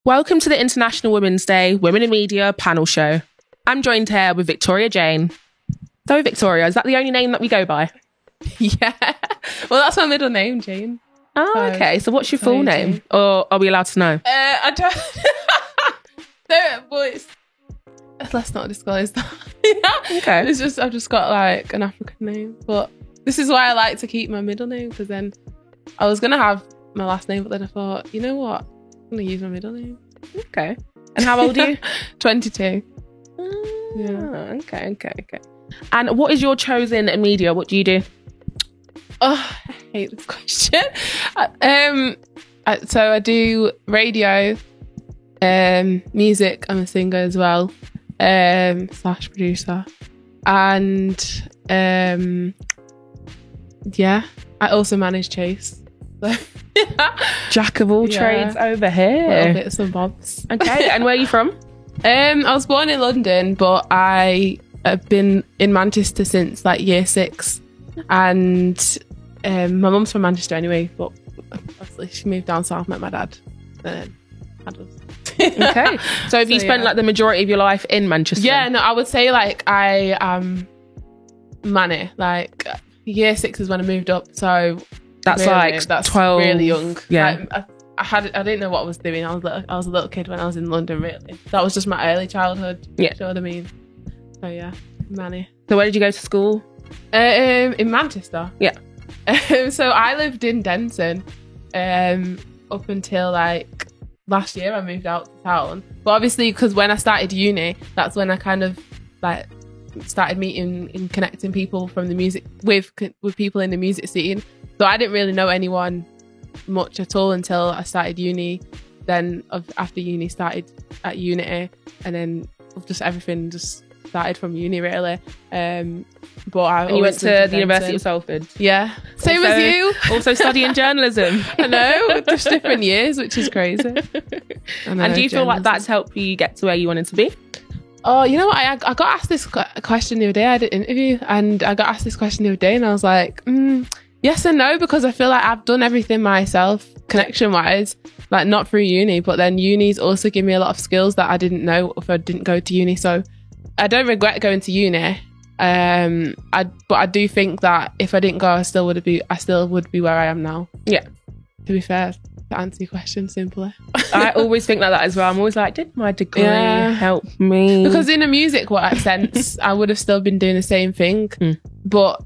Welcome to the International Women's Day Women in Media panel show. I'm joined here with Victoria Jane. So Victoria, is that the only name that we go by? Yeah. Well, that's my middle name, Jane. Oh, okay. So what's your full name? Jane. Or are we allowed to know? I don't... No, but let's not disclose that. Okay. It's just, I've just got like an African name. But this is why I like to keep my middle name, because then I was going to have my last name, but then I thought, you know what? I'm going to use my middle name. Okay. And how old are you? 22. Yeah. Okay. And what is your chosen media? What do you do? Oh, I hate this question. So I do radio, music. I'm a singer as well, / producer, and yeah, I also manage Chase. So Jack of all trades over here. Little bits and bobs. Okay, and where are you from? I was born in London, but I have been in Manchester since like year 6, and my mum's from Manchester anyway, but obviously she moved down south, met my dad, and then had us. Okay, so have you spent like the majority of your life in Manchester? Yeah, no, I would say like I am Manny. Like year 6 is when I moved up, so that's really, like that's 12. Really young. Yeah. I didn't know what I was doing. I was a little kid when I was in London, really. That was just my early childhood. Yeah. Do you know what I mean? So yeah, Manny. So where did you go to school? In Manchester. Yeah. So I lived in Denton up until like last year. I moved out to town. But obviously, because when I started uni, that's when I kind of like started meeting and connecting people from the music with people in the music scene. So I didn't really know anyone much at all until I started uni. Then after uni, started at Unity, and then just everything just started from uni really. But you went to the University of Salford. Yeah, same as you. Also studying journalism. I know, just different years, which is crazy. And do you feel like that's helped you get to where you wanted to be? Oh, you know what? I got asked this question the other day. I did an interview, and I got asked this question the other day, and I was like, yes and no, because I feel like I've done everything myself, connection-wise, like not through uni, but then uni's also given me a lot of skills that I didn't know if I didn't go to uni. So I don't regret going to uni, but I do think that if I didn't go, I still would be where I am now. Yeah. To be fair, to answer your question simply. I always think like that as well. I'm always like, did my degree help me? Because in a music sense, I would have still been doing the same thing. But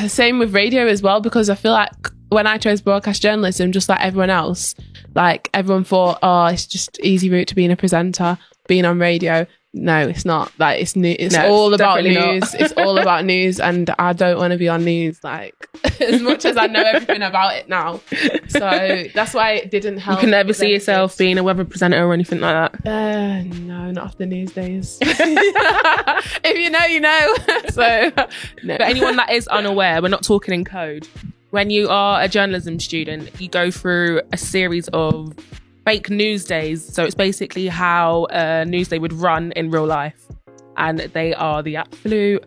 same with radio as well, because I feel like when I chose broadcast journalism, just like everyone else, like everyone thought, oh, it's just easy route to being a presenter, being on radio. No, it's not. Like it's new. It's all about news. It's all about news, and I don't want to be on news like as much as I know everything about it now. So that's why it didn't help. You can never see yourself being a weather presenter or anything like that. No, not after news days. If you know, you know. So, no. But anyone that is unaware, we're not talking in code. When you are a journalism student, you go through a series of fake news days. So it's basically how a news day would run in real life. And they are they're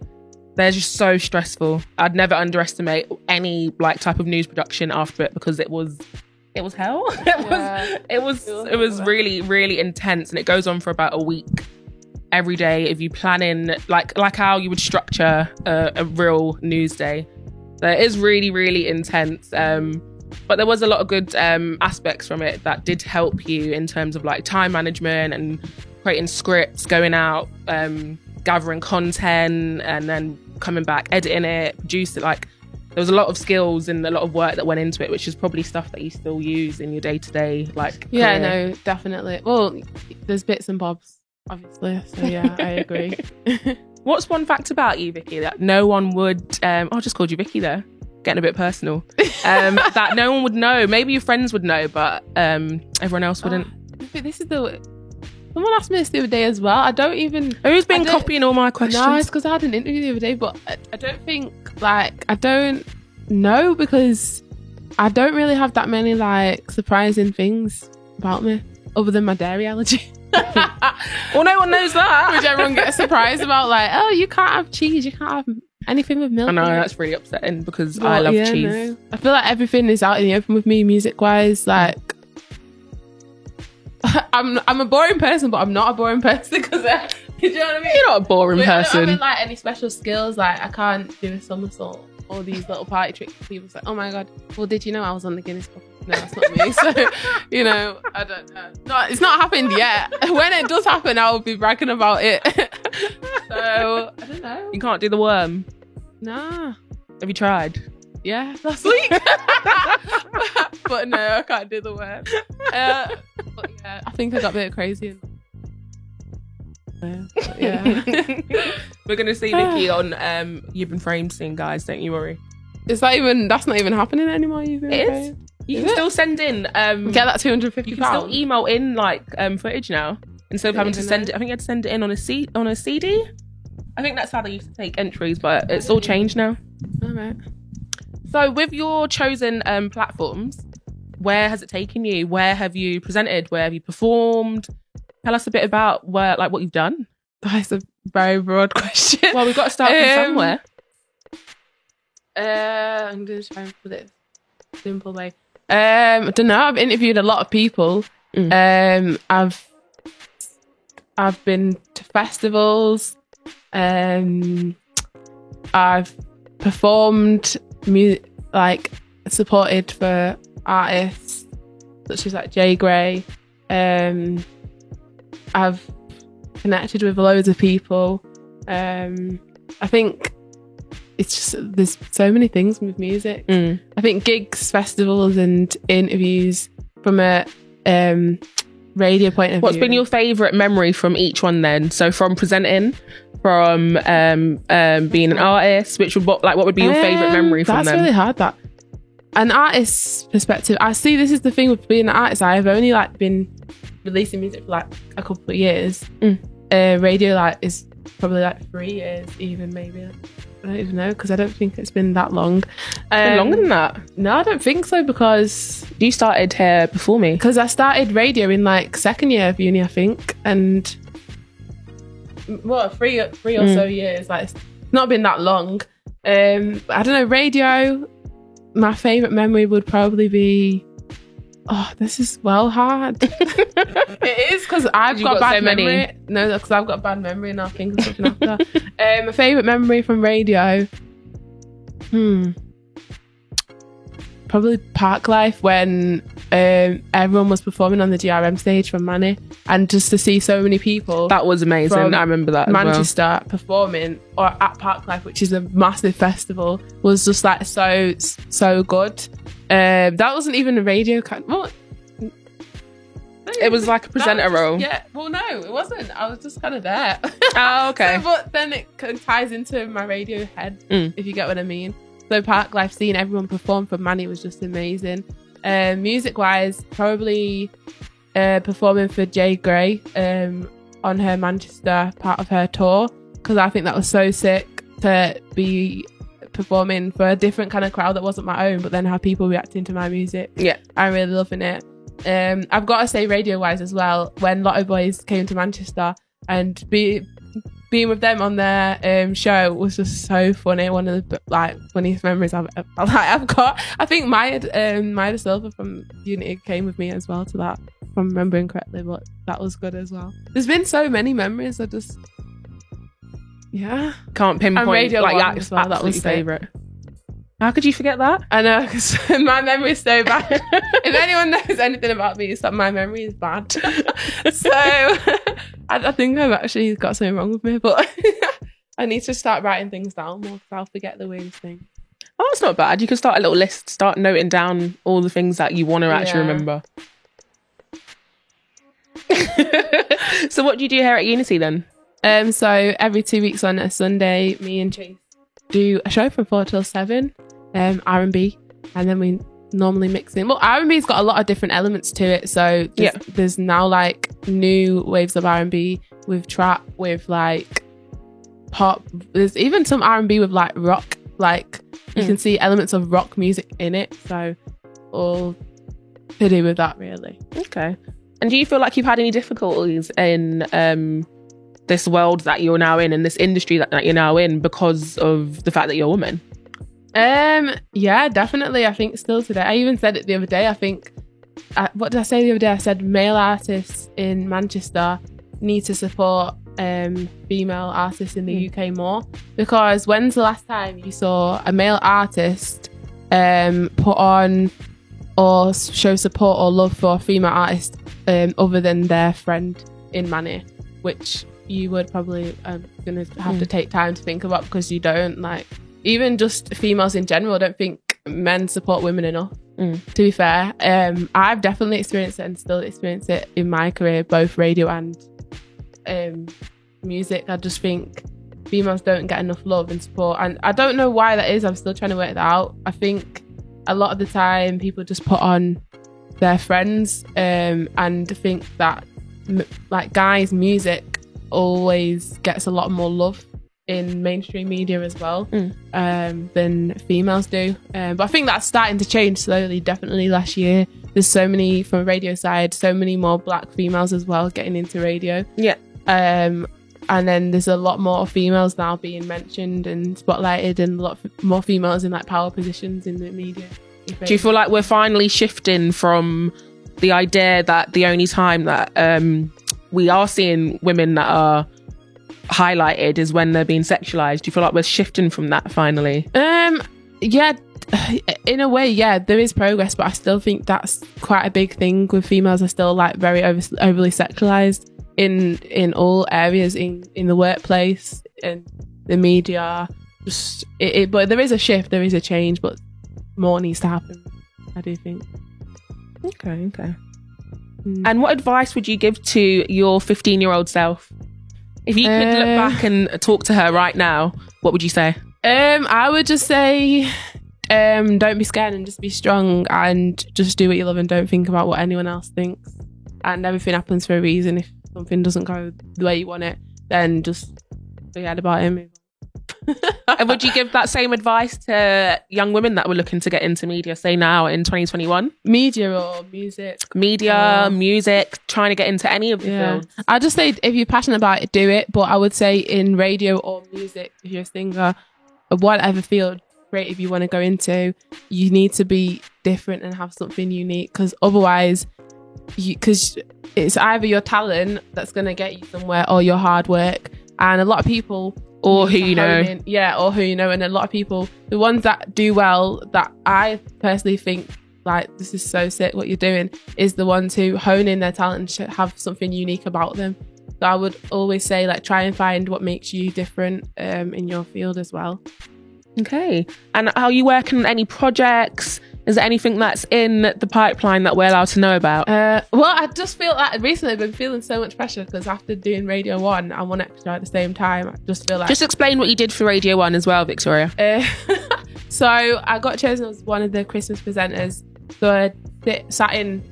just so stressful. I'd never underestimate any like type of news production after it, because it was hell. It was really, really intense, and it goes on for about a week. Every day, if you plan in like how you would structure a real news day. So it is really, really intense. But there was a lot of good aspects from it that did help you in terms of like time management and creating scripts, going out, gathering content, and then coming back, editing it, produce it. Like there was a lot of skills and a lot of work that went into it, which is probably stuff that you still use in your day-to-day like yeah, career. No, definitely. Well, there's bits and bobs, obviously. So yeah, I agree. What's one fact about you, Vicky, that no one would... I just called you Vicky there. Getting a bit personal. That no one would know. Maybe your friends would know, but everyone else wouldn't. Someone asked me this the other day as well. I don't even... Who's been copying all my questions? No, it's because I had an interview the other day, but I don't think... Like, I don't know, because I don't really have that many, like, surprising things about me, other than my dairy allergy. Well, no one knows that. Which everyone gets surprised about, like, oh, you can't have cheese, you can't have anything with milk. I know, that's really upsetting, because I love cheese. No. I feel like everything is out in the open with me, music-wise, like... I'm a boring person, but I'm not a boring person because you know what I mean? You're not a boring I don't person. have like any special skills. Like I can't do a somersault or these little party tricks. People say, "Oh my god, well, did you know I was on the Guinness Book?" No, that's not me. So, you know, I don't know. No, it's not happened yet. When it does happen, I will be bragging about it. So I don't know. You can't do the worm. Nah. Have you tried? Yeah, last week. But no, I can't do the worm. But yeah, I think I got a bit crazy. Yeah. We're gonna see Nikki on You've Been Framed soon, guys. Don't you worry. That's not even happening anymore. It is. You can still send in. Get that £250. You can still email in like footage now instead of having to send it. I think you had to send it in on a CD. I think that's how they used to take entries, but it's all changed now. All right. So with your chosen platforms, where has it taken you? Where have you presented? Where have you performed? Tell us a bit about what you've done. That's a very broad question. Well, we've got to start from somewhere. I'm going to try and put it simple way. I don't know. I've interviewed a lot of people. I've been to festivals. I've performed supported for artists such as like Jay Gray. I've connected with loads of people. I think it's just there's so many things with music. I think gigs, festivals, and interviews from a radio point of view. What's been your favourite memory from each one then? So from presenting, from being an artist, what would be your favourite memory from them? That's really hard. That an artist's perspective. I see. This is the thing with being an artist. I've only been releasing music for a couple of years. Radio is probably 3 years, even maybe. I don't even know because I don't think it's been that long. It's been longer than that. No, I don't think so because you started here before me. Because I started radio in second year of uni, I think, and three or so years. It's not been that long. I don't know. Radio. My favourite memory would probably be. Oh, this is hard. It is because I've got bad memory. No, because I've got bad memory and I'll think of something after. My favourite memory from radio. Probably Park Life when everyone was performing on the GRM stage from Manny, and just to see so many people. That was amazing. I remember that. Manchester performing or at Park Life, which is a massive festival, was just so good. That wasn't even a radio kind. Well, it was like a presenter role. Yeah. Well, no, it wasn't. I was just kind of there. Oh, okay. But then it ties into my radio head, if you get what I mean. So Park Life, seeing everyone perform for Manny was just amazing. Music-wise, probably performing for Jay Gray on her Manchester part of her tour, because I think that was so sick to be performing for a different kind of crowd that wasn't my own, but then have people reacting to my music. Yeah, I'm really loving it. I've got to say, radio-wise as well, when Lotto Boys came to Manchester and being with them on their show was just so funny. One of the funniest memories I've got. I think Maya Silva from Unity came with me as well to that, if I'm remembering correctly, but that was good as well. There's been so many memories. I just can't pinpoint Radio that as well. That was favourite. How could you forget that? I know, because my memory is so bad. If anyone knows anything about me, it's that my memory is bad. So I think I've actually got something wrong with me, but I need to start writing things down more because I'll forget the weirdest thing. Oh, that's not bad. You can start a little list, start noting down all the things that you want to actually remember. So what do you do here at Unity then? So every 2 weeks on a Sunday, me and Chase do a show from 4 till 7, R&B, and then we normally mix in. Well, R&B's got a lot of different elements to it, so there's now new waves of R&B with trap, with pop. There's even some R&B with rock. You can see elements of rock music in it, so all to do with that, really. Okay. And do you feel like you've had any difficulties in this world that you're now in this industry that you're now in because of the fact that you're a woman? Yeah, definitely. I think still today. I even said it the other day. I think what did I say the other day? I said male artists in Manchester need to support female artists in the UK more, because when's the last time you saw a male artist put on or show support or love for a female artist other than their friend in Manny, which you would probably gonna have to take time to think about, because you don't, like, even just females in general, I don't think men support women enough. To be fair, I've definitely experienced it and still experience it in my career, both radio and music. I just think females don't get enough love and support, and I don't know why that is. I'm still trying to work that out. I think a lot of the time people just put on their friends and think that like guys' music always gets a lot more love in mainstream media as well than females do, but I think that's starting to change slowly. Definitely last year there's so many, from radio side, so many more black females as well getting into radio, and then there's a lot more females now being mentioned and spotlighted, and a lot more females in like power positions in the media. Do you feel like we're finally shifting from the idea that the only time that we are seeing women that are highlighted is when they're being sexualized? Do you feel like we're shifting from that finally? Yeah, in a way, yeah, there is progress, but I still think that's quite a big thing with females. Are still like very overly sexualized in all areas, in the workplace, in the media. Just but there is a shift, there is a change, but more needs to happen, I do think. Okay. And what advice would you give to your 15-year-old self? If you could look back and talk to her right now, what would you say? I would just say don't be scared and just be strong and just do what you love and don't think about what anyone else thinks. And everything happens for a reason. If something doesn't go the way you want it, then just forget about it. And would you give that same advice to young women that were looking to get into media, say now in 2021? Media or music? Music, trying to get into any of the fields. I just say if you're passionate about it, do it. But I would say in radio or music, if you're a singer, or whatever field creative you want to go into, you need to be different and have something unique, because otherwise, because it's either your talent that's going to get you somewhere or your hard work. And a lot of people... Or who you know. Or who you know. And a lot of people, the ones that do well, that I personally think, like, this is so sick what you're doing, is the ones who hone in their talent and should have something unique about them. So I would always say, like, try and find what makes you different in your field as well. Okay. And are you working on any projects? Is there anything that's in the pipeline that we're allowed to know about? Well, I just feel like recently I've been feeling so much pressure, because after doing Radio 1 and One Extra at the same time, I just feel like... Just explain what you did for Radio 1 as well, Victoria. So I got chosen as one of the Christmas presenters. So I sat in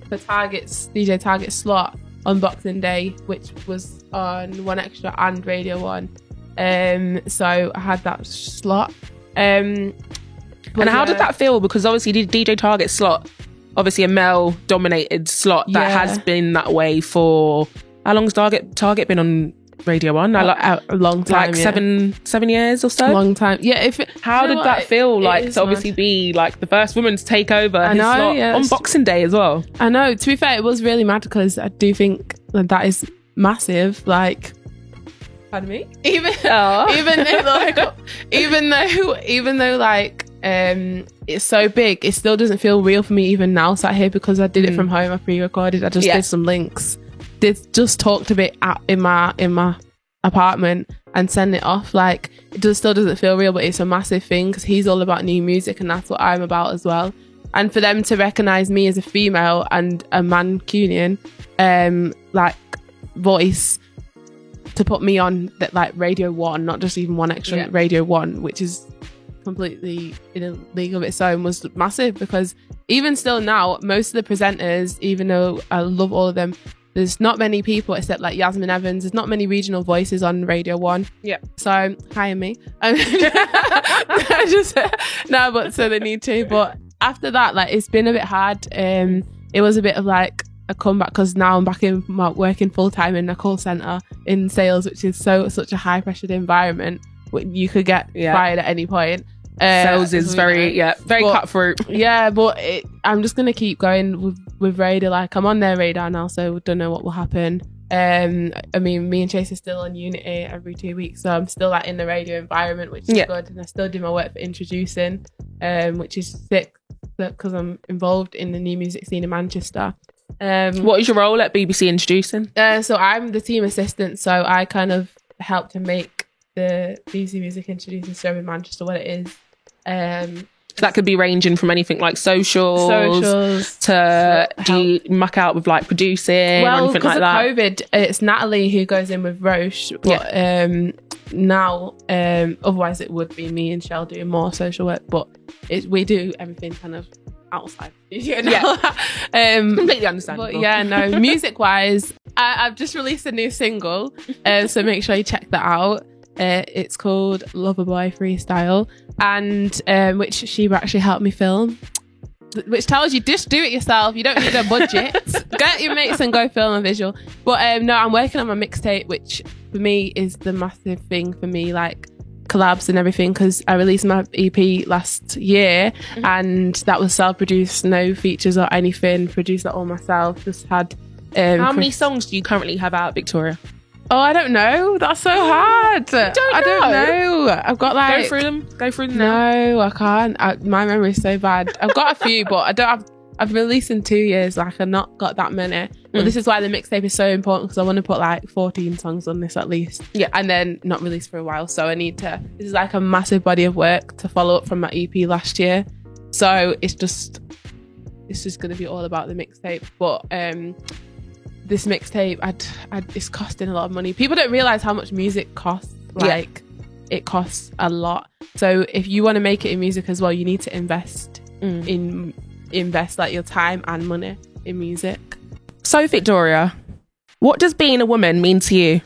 for DJ Target's slot on Boxing Day, which was on One Extra and Radio 1. So I had that slot. And how did that feel? Because obviously DJ Target's slot, obviously a male-dominated slot that has been that way for... How long has Target been on Radio 1? A long time, like 7 years or so? Long time. Yeah. How did that feel, like, to obviously be like the first woman to take over his slot on Boxing Day as well? I know. To be fair, it was really mad, because I do think that is massive. Like... Pardon me? Even though like it's so big, it still doesn't feel real for me even now sat here, because I did it from home. I pre-recorded, I just did some links, just talked a bit in my apartment and send it off. Like, it still doesn't feel real, but it's a massive thing, because he's all about new music and that's what I'm about as well. And for them to recognise me as a female and a Mancunian like voice, to put me on that, like, Radio 1, not just even One Extra, Radio 1, which is completely in a league of its own, was massive. Because even still now, most of the presenters, even though I love all of them, there's not many people except like Yasmin Evans. There's not many regional voices on Radio 1. Yeah. So hire me. But so they need to. But after that, like, it's been a bit hard. It was a bit of like a comeback, because now I'm back in working full time in a call centre in sales, which is such a high pressured environment. You could get fired at any point. Sales is very But- cutthroat. Yeah, but I'm just gonna keep going with radar. Like, I'm on their radar now, so we don't know what will happen. I mean, me and Chase are still on Unity every 2 weeks, so I'm still like in the radio environment, which is good, and I still do my work for introducing, which is sick because I'm involved in the new music scene in Manchester. What is your role at BBC Introducing? So I'm the team assistant, so I kind of help to make the BBC Music Introducing show in Manchester what it is. So that could be ranging from anything like socials to do you muck out with like producing or anything like that? Well, because of COVID, it's Natalie who goes in with Roche, but now, otherwise it would be me and Shell doing more social work, but we do everything kind of outside. Completely understandable. But yeah, no, music-wise, I've just released a new single, so make sure you check that out. It's called Loverboy Freestyle, and which Sheba actually helped me film, which tells you just do it yourself. You don't need a budget. Get your mates and go film a visual. But no, I'm working on my mixtape, which for me is the massive thing for me, like collabs and everything, because I released my EP last year and that was self-produced, no features or anything, produced that all myself. Just had how many songs do you currently have out, Victoria? Oh, I don't know. That's so hard. I don't know. I've got like... Go through them now. No, I can't. My memory is so bad. I've got a few, but I don't have... I've released in 2 years. Like, I've not got that many. But this is why the mixtape is so important, because I want to put like 14 songs on this at least. Yeah. And then not release for a while. So I need to... This is like a massive body of work to follow up from my EP last year. So it's just going to be all about the mixtape. But... this mixtape, it's costing a lot of money. People don't realize how much music costs. Like, it costs a lot. So if you want to make it in music as well, you need to invest like your time and money in music. So Victoria, what does being a woman mean to you?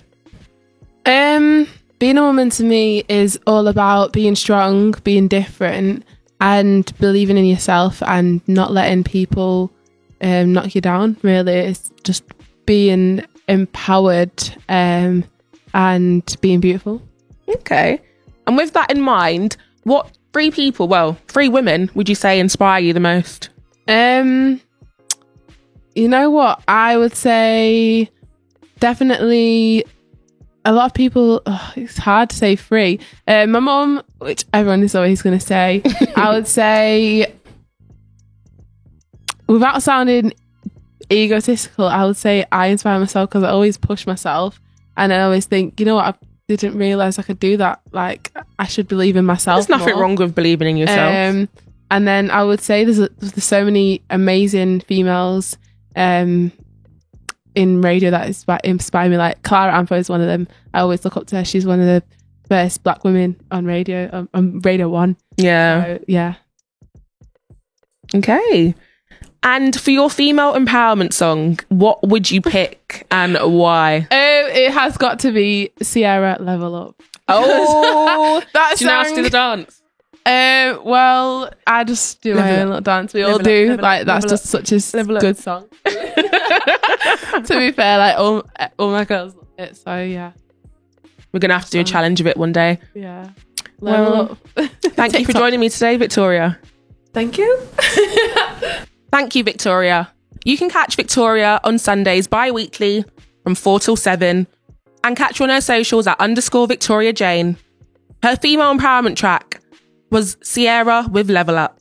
Being a woman to me is all about being strong, being different, and believing in yourself and not letting people knock you down. Really, it's just being empowered and being beautiful. Okay. And with that in mind, what three women would you say inspire you the most? You know what? I would say definitely a lot of people, it's hard to say three. My mum, which everyone is always going to say, I would say, without sounding egotistical, I would say I inspire myself because I always push myself, and I always think, you know what, I didn't realise I could do that. Like, I should believe in myself. There's nothing wrong with believing in yourself. And then I would say there's so many amazing females in radio that inspire me. Like Clara Amfo is one of them. I always look up to her. She's one of the first black women on radio, on Radio 1. Yeah. So, yeah. Okay. And for your female empowerment song, what would you pick and why? It has got to be Sierra Level Up. Oh, that do you know how to do the dance? Well, I just do my own little dance. We all do. Like, that's just such a good song. To be fair, like all my girls love it. So yeah, we're gonna have to do a challenge of it one day. Yeah. Level up. Thank you for joining me today, Victoria. Thank you. Thank you, Victoria. You can catch Victoria on Sundays bi-weekly from 4 till 7 and catch her on her socials at _Victoria Jane. Her female empowerment track was Sierra with Level Up.